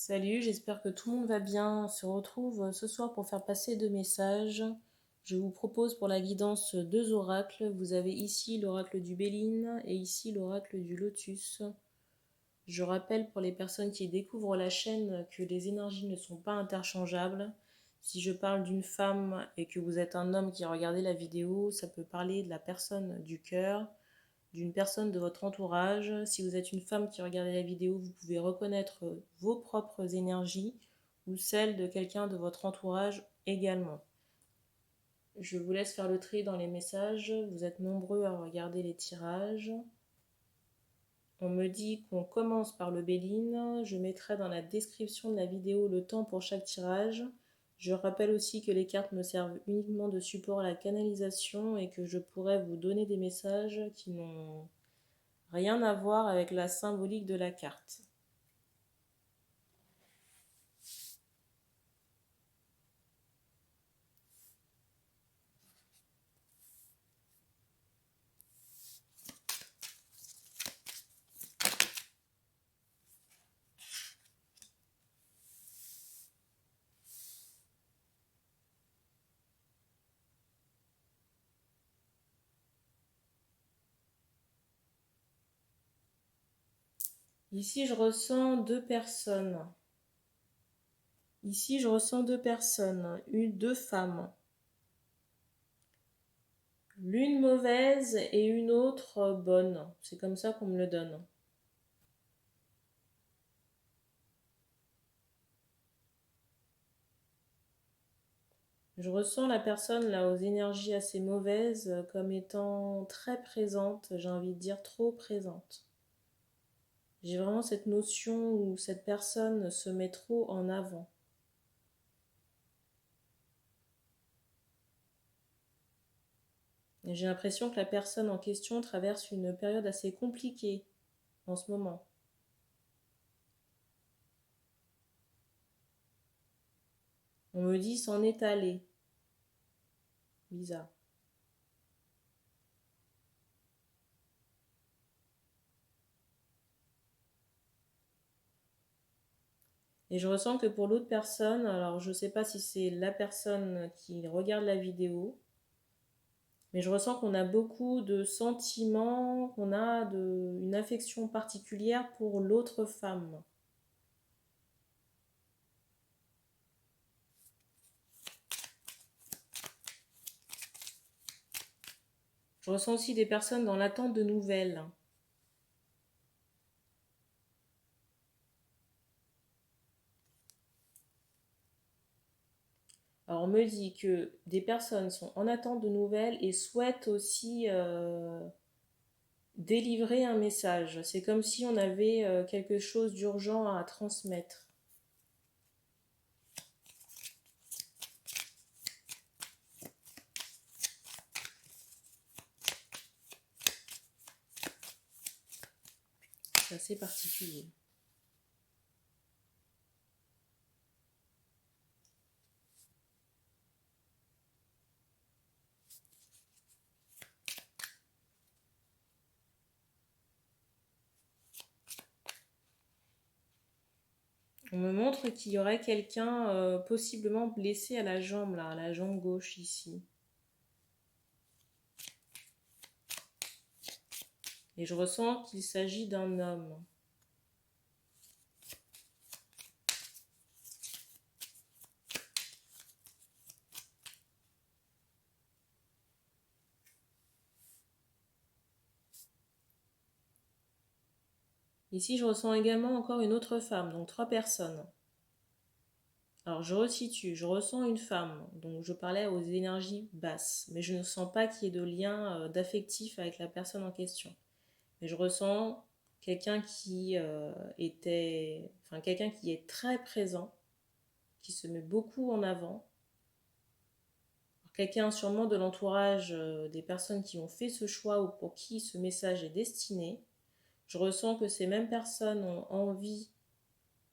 Salut, j'espère que tout le monde va bien. On se retrouve ce soir pour faire passer deux messages. Je vous propose pour la guidance deux oracles. Vous avez ici l'oracle du Béline et ici l'oracle du Lotus. Je rappelle pour les personnes qui découvrent la chaîne que les énergies ne sont pas interchangeables. Si je parle d'une femme et que vous êtes un homme qui a regardé la vidéo, ça peut parler de la personne du cœur, d'une personne de votre entourage. Si vous êtes une femme qui regarde la vidéo, vous pouvez reconnaître vos propres énergies ou celles de quelqu'un de votre entourage également. Je vous laisse faire le tri dans les messages. Vous êtes nombreux à regarder les tirages. On me dit qu'on commence par le Béline. Je mettrai dans la description de la vidéo le temps pour chaque tirage. Je rappelle aussi que les cartes me servent uniquement de support à la canalisation et que je pourrais vous donner des messages qui n'ont rien à voir avec la symbolique de la carte. Ici, je ressens deux personnes. Ici, je ressens deux personnes, deux femmes. L'une mauvaise et une autre bonne. C'est comme ça qu'on me le donne. Je ressens la personne là aux énergies assez mauvaises comme étant très présente, j'ai envie de dire trop présente. J'ai vraiment cette notion où cette personne se met trop en avant. Et j'ai l'impression que la personne en question traverse une période assez compliquée en ce moment. On me dit s'en est allé. Bizarre. Et je ressens que pour l'autre personne, alors je ne sais pas si c'est la personne qui regarde la vidéo, mais je ressens qu'on a beaucoup de sentiments, qu'on a une affection particulière pour l'autre femme. Je ressens aussi des personnes dans l'attente de nouvelles. Alors on me dit que des personnes sont en attente de nouvelles et souhaitent aussi délivrer un message. C'est comme si on avait quelque chose d'urgent à transmettre. C'est assez particulier. On me montre qu'il y aurait quelqu'un possiblement blessé à la jambe, là, à la jambe gauche ici. Et je ressens qu'il s'agit d'un homme. Ici, je ressens également encore une autre femme, donc trois personnes. Alors, je resitue, je ressens une femme, donc je parlais aux énergies basses, mais je ne sens pas qu'il y ait de lien d'affectif avec la personne en question. Mais je ressens quelqu'un quelqu'un qui est très présent, qui se met beaucoup en avant. Quelqu'un sûrement de l'entourage des personnes qui ont fait ce choix ou pour qui ce message est destiné. Je ressens que ces mêmes personnes ont envie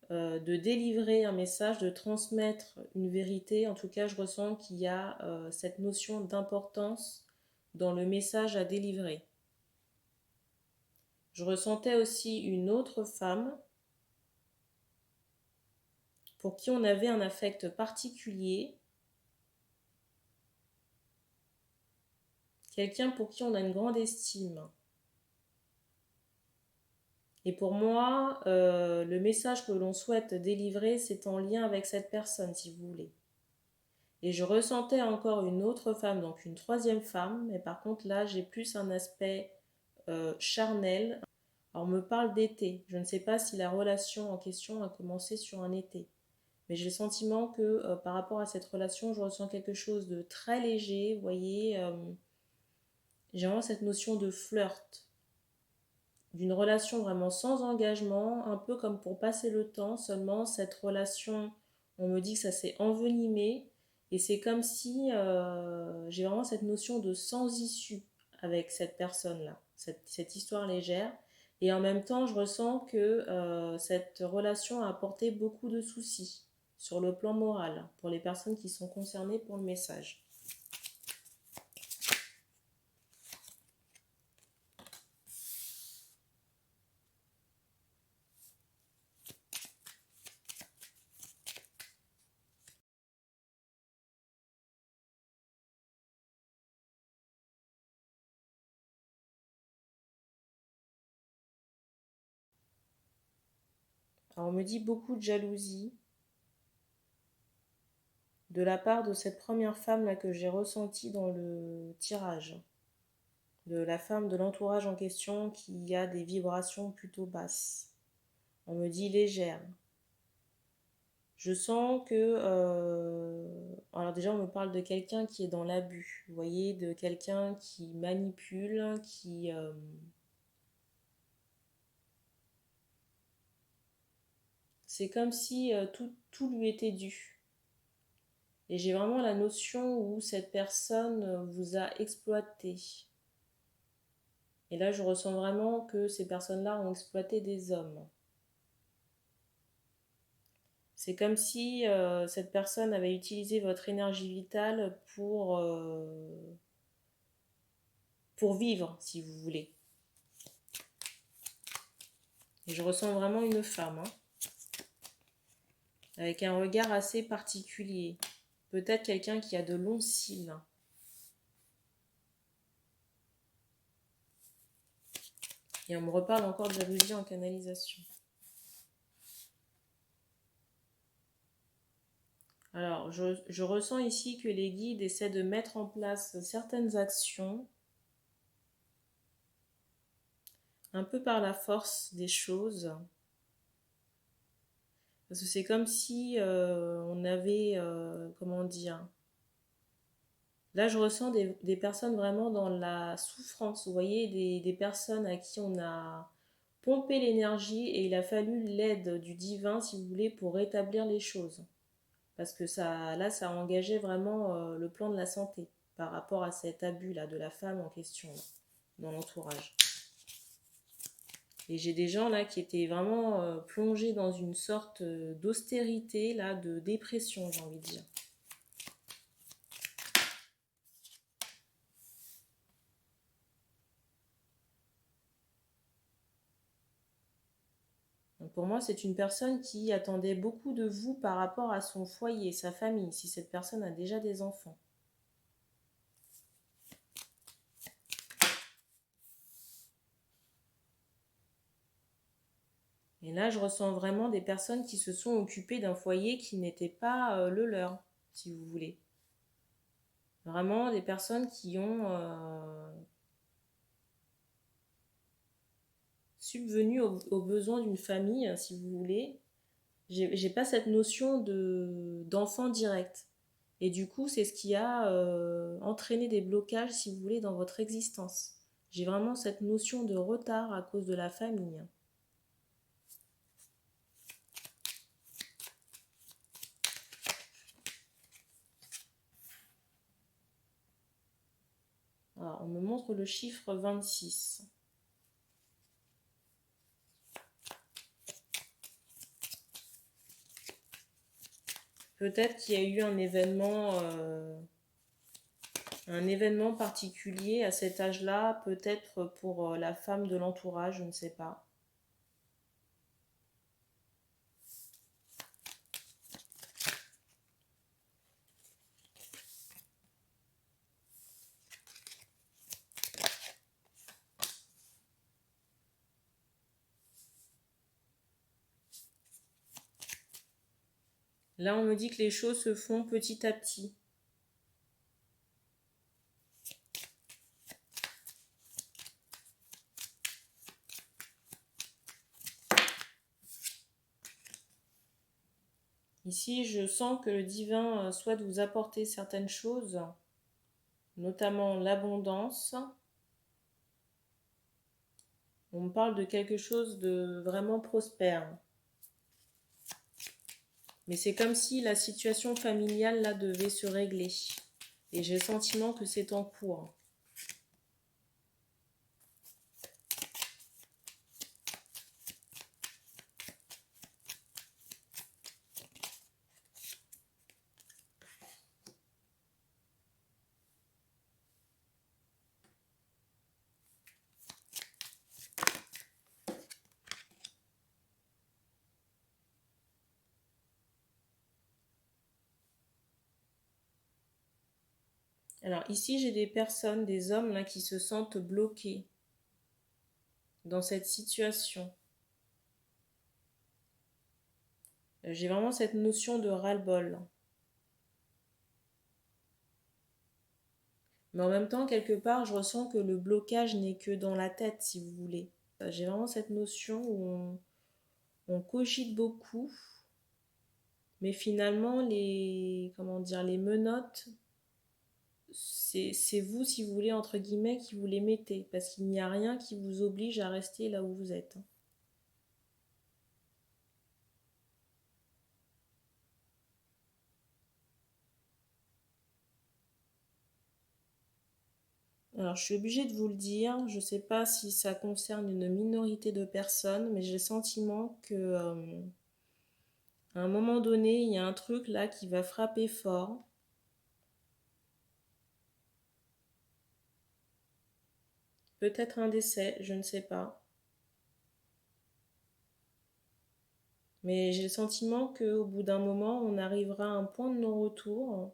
de délivrer un message, de transmettre une vérité. En tout cas, je ressens qu'il y a cette notion d'importance dans le message à délivrer. Je ressentais aussi une autre femme pour qui on avait un affect particulier, quelqu'un pour qui on a une grande estime. Et pour moi, le message que l'on souhaite délivrer, c'est en lien avec cette personne, si vous voulez. Et je ressentais encore une autre femme, donc une troisième femme, mais par contre là, j'ai plus un aspect charnel. Alors on me parle d'été. Je ne sais pas si la relation en question a commencé sur un été. Mais j'ai le sentiment que par rapport à cette relation, je ressens quelque chose de très léger. Vous voyez, j'ai vraiment cette notion de flirt, d'une relation vraiment sans engagement, un peu comme pour passer le temps. Seulement, cette relation, on me dit que ça s'est envenimé. Et c'est comme si j'ai vraiment cette notion de sans issue avec cette personne-là, cette histoire légère. Et en même temps, je ressens que cette relation a apporté beaucoup de soucis sur le plan moral pour les personnes qui sont concernées pour le message. Alors, on me dit beaucoup de jalousie de la part de cette première femme-là que j'ai ressentie dans le tirage. De la femme de l'entourage en question qui a des vibrations plutôt basses. On me dit légère. Je sens que... alors déjà, on me parle de quelqu'un qui est dans l'abus. Vous voyez, de quelqu'un qui manipule, qui... c'est comme si tout lui était dû. Et j'ai vraiment la notion où cette personne vous a exploité. Et là, je ressens vraiment que ces personnes-là ont exploité des hommes. C'est comme si cette personne avait utilisé votre énergie vitale pour vivre, si vous voulez. Et je ressens vraiment une femme, hein, avec un regard assez particulier. Peut-être quelqu'un qui a de longs cils. Et on me reparle encore de jalousie en canalisation. Alors, je ressens ici que les guides essaient de mettre en place certaines actions un peu par la force des choses. Parce que c'est comme si on avait, comment dire, là je ressens des personnes vraiment dans la souffrance, vous voyez, des personnes à qui on a pompé l'énergie et il a fallu l'aide du divin, si vous voulez, pour rétablir les choses. Parce que ça, là, ça a engagé vraiment le plan de la santé par rapport à cet abus-là de la femme en question, là, dans l'entourage. Et j'ai des gens là qui étaient vraiment plongés dans une sorte d'austérité, là, de dépression, j'ai envie de dire. Donc pour moi, c'est une personne qui attendait beaucoup de vous par rapport à son foyer, sa famille, si cette personne a déjà des enfants. Et là, je ressens vraiment des personnes qui se sont occupées d'un foyer qui n'était pas le leur, si vous voulez. Vraiment des personnes qui ont subvenu aux besoins d'une famille, si vous voulez. J'ai pas cette notion d'enfant direct. Et du coup, c'est ce qui a entraîné des blocages, si vous voulez, dans votre existence. J'ai vraiment cette notion de retard à cause de la famille. Alors, on me montre le chiffre 26. Peut-être qu'il y a eu un événement particulier à cet âge-là, peut-être pour la femme de l'entourage, je ne sais pas. Là, on me dit que les choses se font petit à petit. Ici, je sens que le divin souhaite vous apporter certaines choses, notamment l'abondance. On me parle de quelque chose de vraiment prospère. Mais c'est comme si la situation familiale là devait se régler. Et j'ai le sentiment que c'est en cours. Alors ici, j'ai des personnes, des hommes là qui se sentent bloqués dans cette situation. J'ai vraiment cette notion de ras-le-bol. Mais en même temps, quelque part, je ressens que le blocage n'est que dans la tête, si vous voulez. J'ai vraiment cette notion où on cogite beaucoup, mais finalement, comment dire, les menottes, c'est vous, si vous voulez, entre guillemets, qui vous les mettez, parce qu'il n'y a rien qui vous oblige à rester là où vous êtes. Alors, je suis obligée de vous le dire, je ne sais pas si ça concerne une minorité de personnes, mais j'ai le sentiment que, à un moment donné, il y a un truc là qui va frapper fort. Peut-être un décès, je ne sais pas. Mais j'ai le sentiment qu'au bout d'un moment, on arrivera à un point de non-retour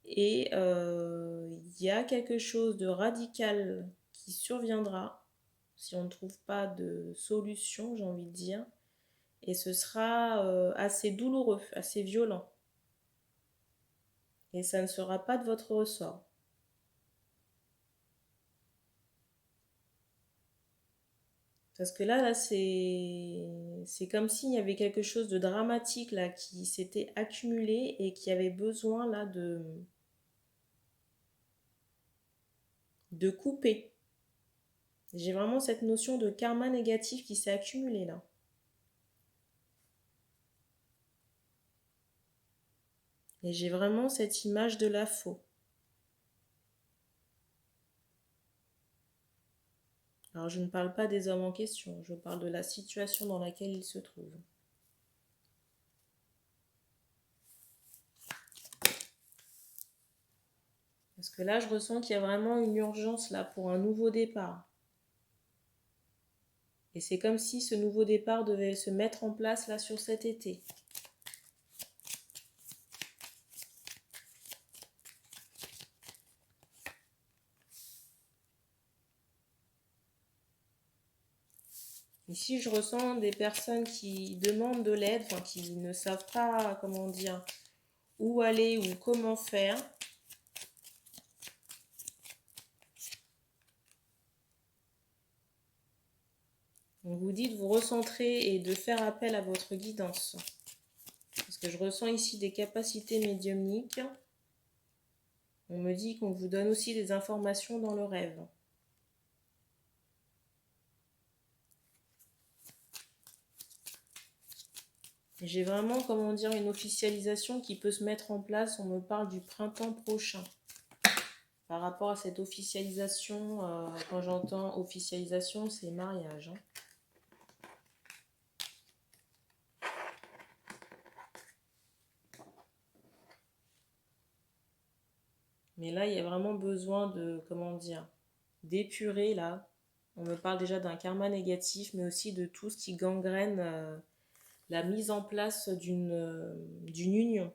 et il y a quelque chose de radical qui surviendra si on ne trouve pas de solution, j'ai envie de dire. Et ce sera assez douloureux, assez violent. Et ça ne sera pas de votre ressort. Parce que là c'est comme s'il y avait quelque chose de dramatique là qui s'était accumulé et qui avait besoin là de couper. J'ai vraiment cette notion de karma négatif qui s'est accumulé là. Et j'ai vraiment cette image de la faux. Alors je ne parle pas des hommes en question, je parle de la situation dans laquelle ils se trouvent. Parce que là, je ressens qu'il y a vraiment une urgence là pour un nouveau départ. Et c'est comme si ce nouveau départ devait se mettre en place là sur cet été. Ici, je ressens des personnes qui demandent de l'aide, enfin, qui ne savent pas, comment dire, où aller ou comment faire. On vous dit de vous recentrer et de faire appel à votre guidance. Parce que je ressens ici des capacités médiumniques. On me dit qu'on vous donne aussi des informations dans le rêve. J'ai vraiment, comment dire, une officialisation qui peut se mettre en place. On me parle du printemps prochain. Par rapport à cette officialisation, quand j'entends officialisation, c'est mariage. Hein. Mais là, il y a vraiment besoin de, comment dire, d'épurer là. On me parle déjà d'un karma négatif, mais aussi de tout ce qui gangrène la mise en place d'une union.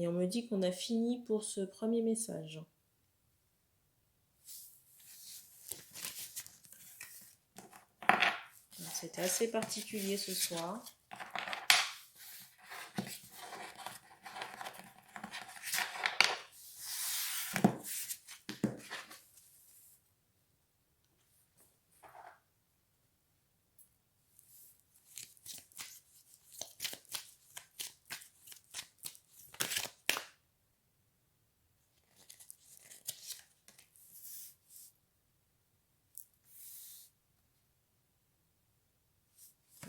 Et on me dit qu'on a fini pour ce premier message. C'était assez particulier ce soir.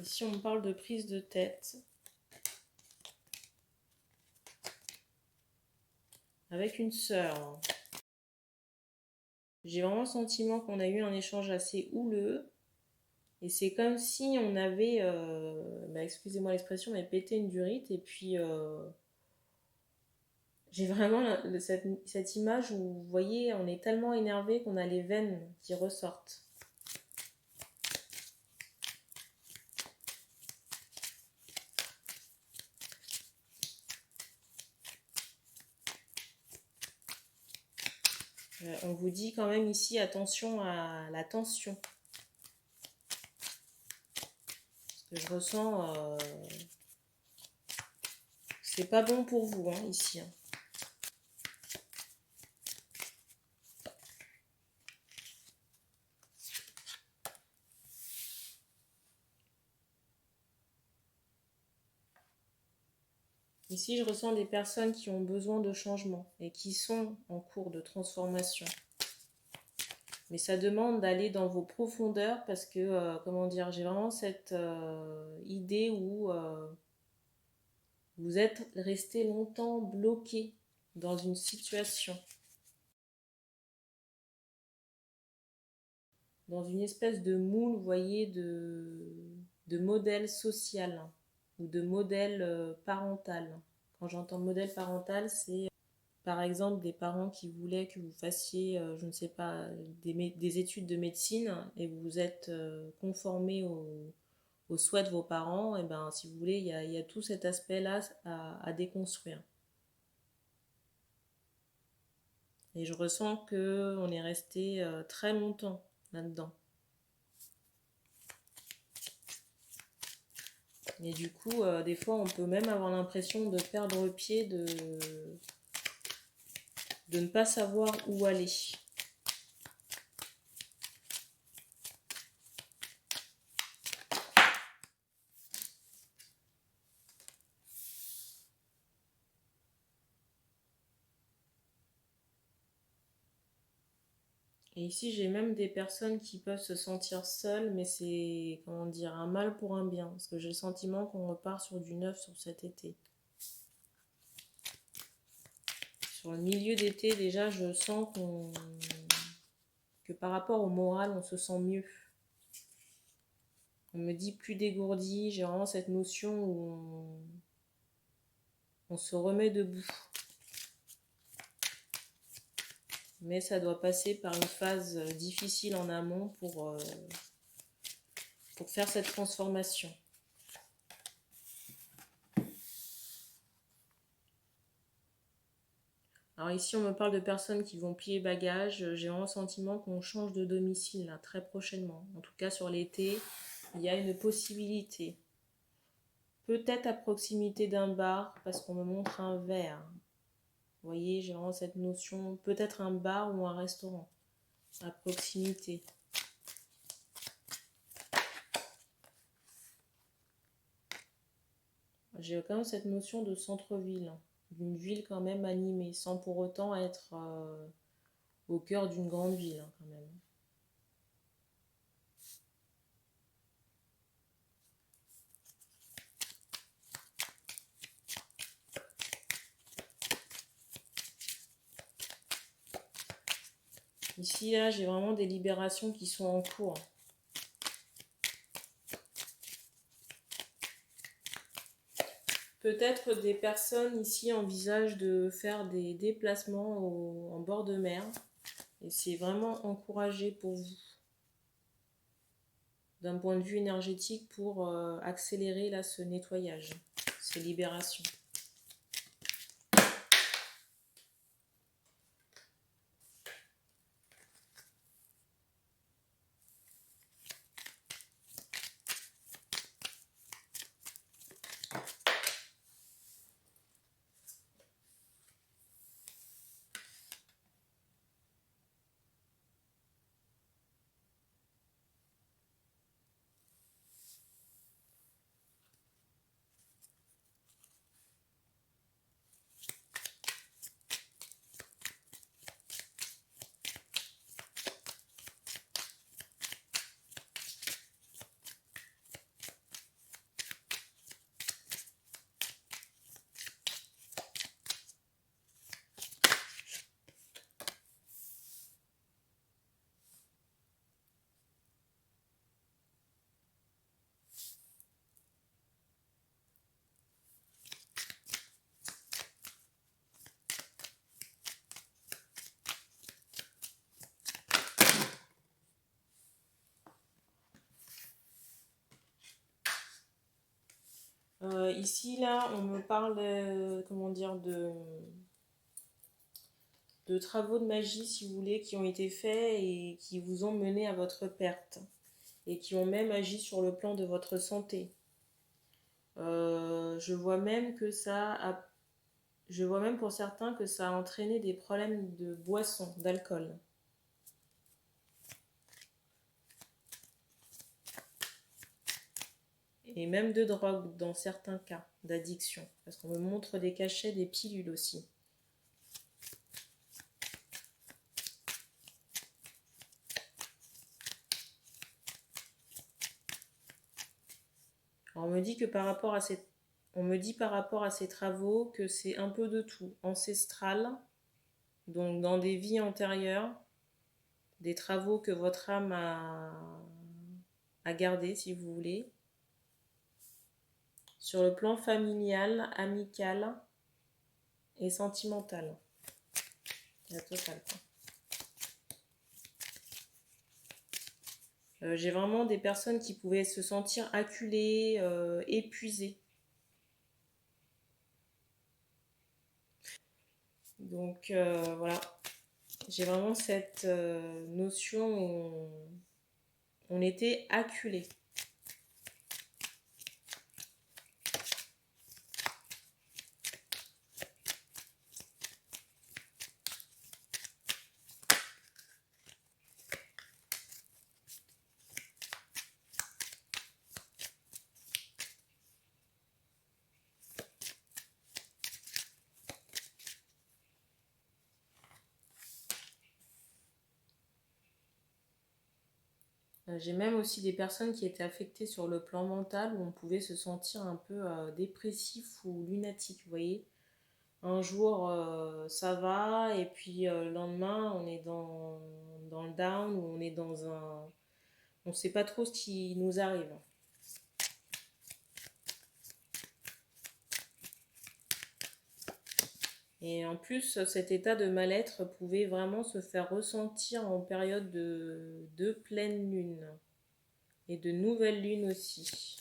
Ici, on me parle de prise de tête. Avec une sœur. J'ai vraiment le sentiment qu'on a eu un échange assez houleux. Et c'est comme si on avait, excusez-moi l'expression, mais pété une durite. Et puis, j'ai vraiment cette image où, vous voyez, on est tellement énervé qu'on a les veines qui ressortent. On vous dit quand même ici, attention à la tension. Parce que je ressens, c'est pas bon pour vous, hein, ici. Hein. Ici, je ressens des personnes qui ont besoin de changement et qui sont en cours de transformation. Mais ça demande d'aller dans vos profondeurs parce que, comment dire, j'ai vraiment cette idée où vous êtes resté longtemps bloqué dans une situation. Dans une espèce de moule, vous voyez, de modèle social ou de modèle parental. Quand j'entends modèle parental, c'est par exemple des parents qui voulaient que vous fassiez, je ne sais pas, des études de médecine et vous vous êtes conformé aux souhaits de vos parents, et ben si vous voulez, il y a tout cet aspect-là à déconstruire. Et je ressens qu'on est resté très longtemps là-dedans. Et du coup, des fois, on peut même avoir l'impression de perdre pied, de ne pas savoir où aller. Et ici, j'ai même des personnes qui peuvent se sentir seules, mais c'est, comment dire, un mal pour un bien. Parce que j'ai le sentiment qu'on repart sur du neuf sur cet été. Sur le milieu d'été, déjà, je sens que par rapport au moral, on se sent mieux. On me dit plus dégourdi, j'ai vraiment cette notion où on se remet debout. Mais ça doit passer par une phase difficile en amont pour faire cette transformation. Alors ici, on me parle de personnes qui vont plier bagages. J'ai vraiment le sentiment qu'on change de domicile là, très prochainement. En tout cas, sur l'été, il y a une possibilité. Peut-être à proximité d'un bar, parce qu'on me montre un verre. Vous voyez, j'ai vraiment cette notion, peut-être un bar ou un restaurant, à proximité. J'ai quand même cette notion de centre-ville, d'une ville quand même animée, sans pour autant être au cœur d'une grande ville quand même. Ici, là, j'ai vraiment des libérations qui sont en cours. Peut-être des personnes ici envisagent de faire des déplacements en bord de mer. Et c'est vraiment encouragé pour vous. D'un point de vue énergétique pour accélérer là, ce nettoyage, ces libérations. Ici, là, on me parle, comment dire, de travaux de magie, si vous voulez, qui ont été faits et qui vous ont mené à votre perte. Et qui ont même agi sur le plan de votre santé. Je vois même que je vois même pour certains que ça a entraîné des problèmes de boisson, d'alcool. Et même de drogue dans certains cas, d'addiction. Parce qu'on me montre des cachets, des pilules aussi. Alors, on me dit que par rapport à ces travaux que c'est un peu de tout. Ancestral, donc dans des vies antérieures, des travaux que votre âme a gardés, si vous voulez. Sur le plan familial, amical et sentimental. La totale, quoi. J'ai vraiment des personnes qui pouvaient se sentir acculées, épuisées. Donc voilà, j'ai vraiment cette notion où on était acculés. J'ai même aussi des personnes qui étaient affectées sur le plan mental où on pouvait se sentir un peu dépressif ou lunatique, vous voyez. Un jour, ça va, et puis le lendemain, on est dans le down, ou on est dans un... On ne sait pas trop ce qui nous arrive. Et en plus, cet état de mal-être pouvait vraiment se faire ressentir en période de pleine lune et de nouvelle lune aussi.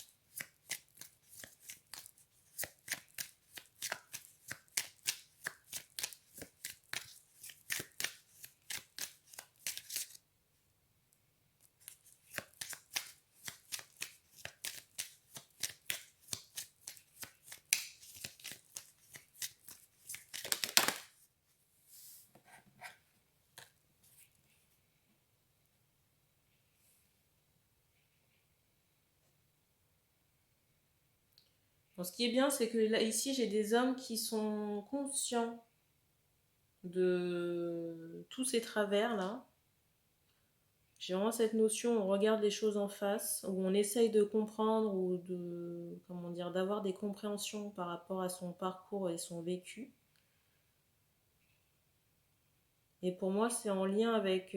Bon, ce qui est bien, c'est que là, ici, j'ai des hommes qui sont conscients de tous ces travers-là. J'ai vraiment cette notion, on regarde les choses en face, où on essaye de comprendre ou de, comment dire, d'avoir des compréhensions par rapport à son parcours et son vécu. Et pour moi, c'est en lien avec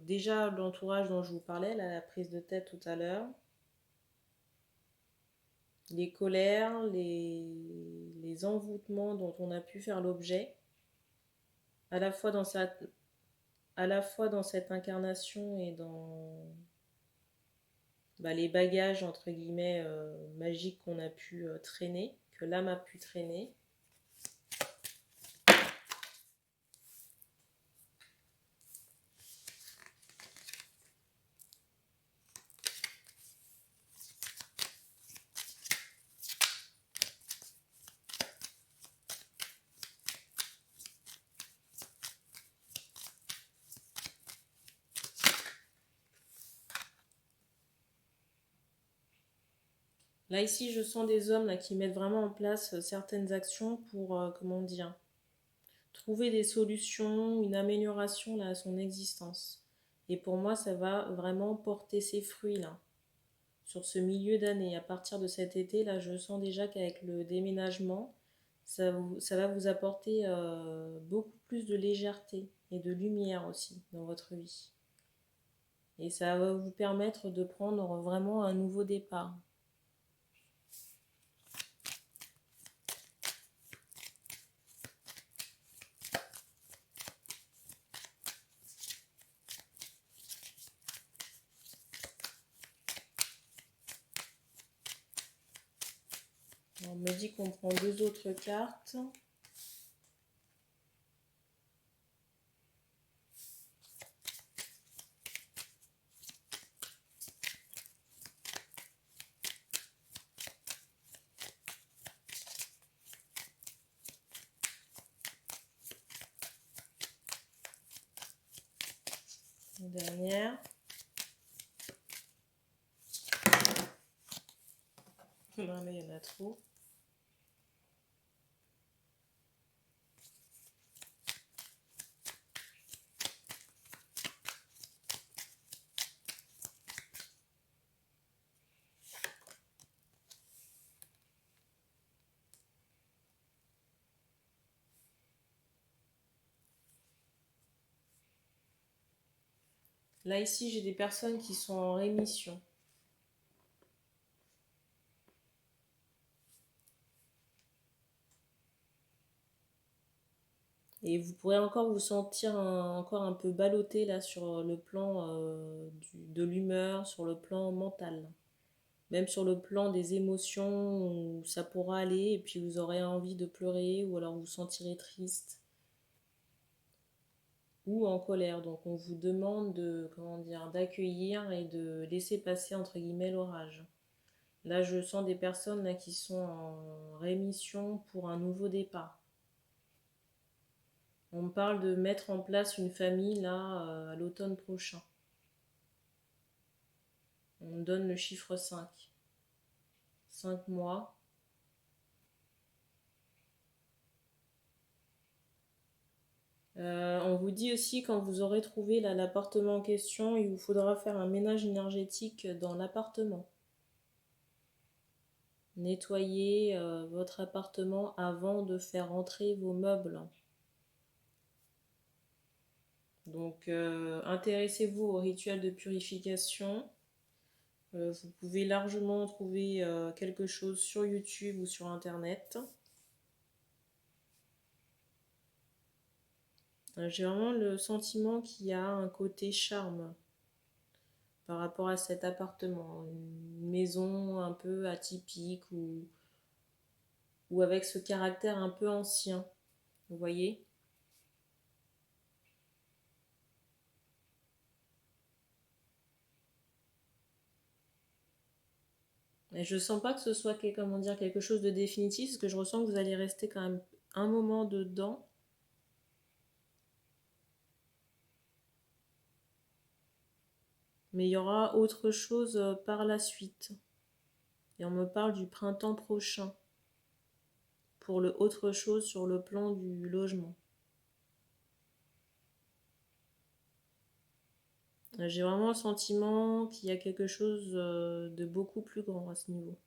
déjà l'entourage dont je vous parlais, là, la prise de tête tout à l'heure, les colères, les envoûtements dont on a pu faire l'objet, à la fois dans cette incarnation et dans les bagages, entre guillemets, magiques qu'on a pu traîner, que l'âme a pu traîner. Là, ici, je sens des hommes là, qui mettent vraiment en place certaines actions pour, comment dire, trouver des solutions, une amélioration là, à son existence. Et pour moi, ça va vraiment porter ses fruits là, sur ce milieu d'année. À partir de cet été, là, je sens déjà qu'avec le déménagement, ça va vous apporter beaucoup plus de légèreté et de lumière aussi dans votre vie. Et ça va vous permettre de prendre vraiment un nouveau départ. dit qu'on prend 2 autres cartes. La dernière. Non, là, il y en a trop. Là, ici, j'ai des personnes qui sont en rémission. Et vous pourrez encore vous sentir encore un peu ballotté là sur le plan de l'humeur, sur le plan mental. Même sur le plan des émotions, où ça pourra aller et puis vous aurez envie de pleurer ou alors vous vous sentirez triste ou en colère. Donc on vous demande de, comment dire, d'accueillir et de laisser passer entre guillemets l'orage. Là, je sens des personnes là, qui sont en rémission pour un nouveau départ. On me parle de mettre en place une famille là à l'automne prochain. On me donne le chiffre 5. 5 mois. On vous dit aussi quand vous aurez trouvé là l'appartement en question, il vous faudra faire un ménage énergétique dans l'appartement. Nettoyez votre appartement avant de faire entrer vos meubles. Donc intéressez-vous au rituel de purification. Vous pouvez largement trouver quelque chose sur YouTube ou sur Internet. J'ai vraiment le sentiment qu'il y a un côté charme par rapport à cet appartement. Une maison un peu atypique ou avec ce caractère un peu ancien. Vous voyez ? Et je sens pas que ce soit comment dire, quelque chose de définitif, parce que je ressens que vous allez rester quand même un moment dedans. Mais il y aura autre chose par la suite. Et on me parle du printemps prochain pour le autre chose sur le plan du logement. J'ai vraiment le sentiment qu'il y a quelque chose de beaucoup plus grand à ce niveau.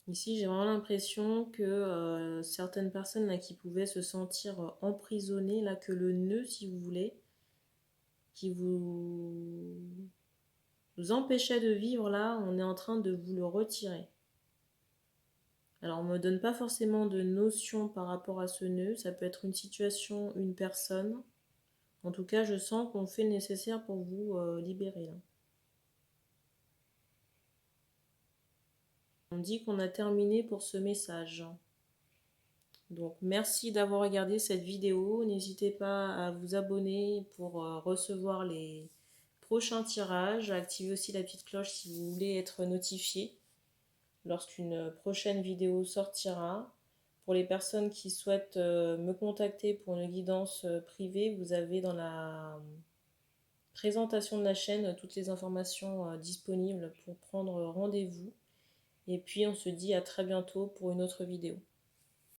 Ici, j'ai vraiment l'impression que certaines personnes là, qui pouvaient se sentir emprisonnées, là, que le nœud, si vous voulez, qui vous empêchait de vivre, là, on est en train de vous le retirer. Alors, on ne me donne pas forcément de notion par rapport à ce nœud. Ça peut être une situation, une personne. En tout cas, je sens qu'on fait le nécessaire pour vous libérer, là. On dit qu'on a terminé pour ce message. Donc merci d'avoir regardé cette vidéo. N'hésitez pas à vous abonner pour recevoir les prochains tirages. Activez aussi la petite cloche si vous voulez être notifié lorsqu'une prochaine vidéo sortira. Pour les personnes qui souhaitent me contacter pour une guidance privée, vous avez dans la présentation de la chaîne toutes les informations disponibles pour prendre rendez-vous. Et puis on se dit à très bientôt pour une autre vidéo.